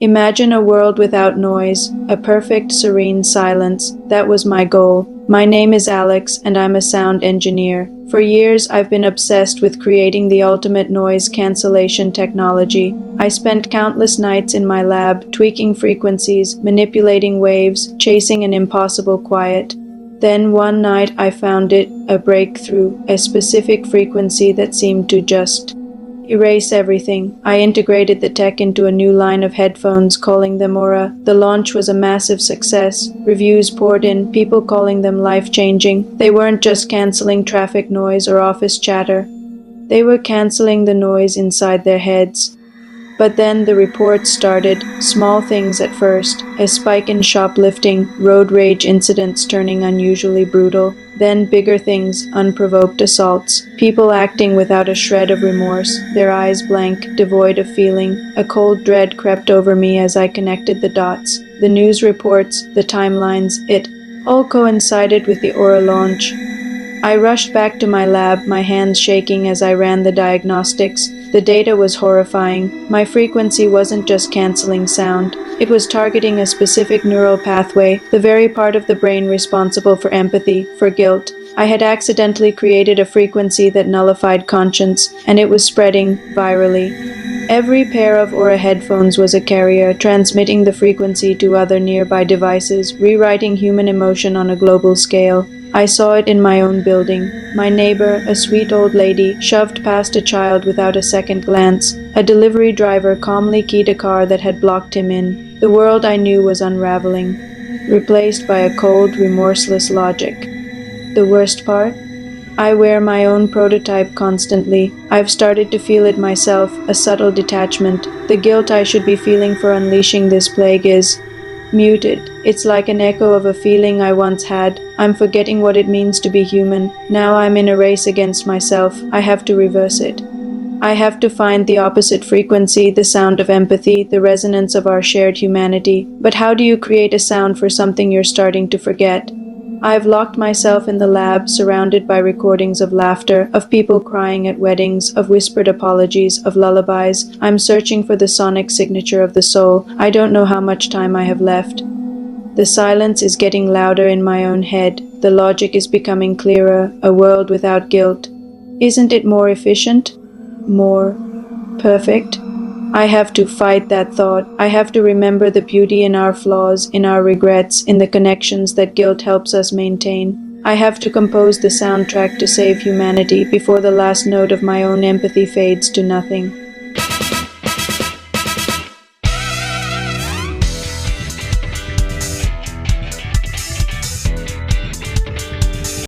Imagine a world without noise, a perfect, serene silence. That was my goal. My name is Alex, and I'm a sound engineer. For years, I've been obsessed with creating the ultimate noise cancellation technology. I spent countless nights in my lab, tweaking frequencies, manipulating waves, chasing an impossible quiet. Then one night I found it, a breakthrough, a specific frequency that seemed to just erase everything. I integrated the tech into a new line of headphones, calling them Aura. The launch was a massive success. Reviews poured in, people calling them life-changing. They weren't just canceling traffic noise or office chatter. They were canceling the noise inside their heads. But then the reports started, small things at first, a spike in shoplifting, road rage incidents turning unusually brutal, then bigger things, unprovoked assaults, people acting without a shred of remorse, their eyes blank, devoid of feeling. A cold dread crept over me as I connected the dots. The news reports, the timelines, it all coincided with the Aura launch. I rushed back to my lab, my hands shaking as I ran the diagnostics. The data was horrifying. My frequency wasn't just canceling sound. It was targeting a specific neural pathway, the very part of the brain responsible for empathy, for guilt. I had accidentally created a frequency that nullified conscience, and it was spreading virally. Every pair of Aura headphones was a carrier, transmitting the frequency to other nearby devices, rewriting human emotion on a global scale. I saw it in my own building. My neighbor, a sweet old lady, shoved past a child without a second glance. A delivery driver calmly keyed a car that had blocked him in. The world I knew was unraveling, replaced by a cold, remorseless logic. The worst part? I wear my own prototype constantly. I've started to feel it myself, a subtle detachment. The guilt I should be feeling for unleashing this plague is muted. It's like an echo of a feeling I once had. I'm forgetting what it means to be human. Now I'm in a race against myself. I have to reverse it. I have to find the opposite frequency, the sound of empathy, the resonance of our shared humanity. But how do you create a sound for something you're starting to forget? I've locked myself in the lab, surrounded by recordings of laughter, of people crying at weddings, of whispered apologies, of lullabies. I'm searching for the sonic signature of the soul. I don't know how much time I have left. The silence is getting louder in my own head. The logic is becoming clearer. A world without guilt. Isn't it more efficient? More perfect? I have to fight that thought. I have to remember the beauty in our flaws, in our regrets, in the connections that guilt helps us maintain. I have to compose the soundtrack to save humanity before the last note of my own empathy fades to nothing.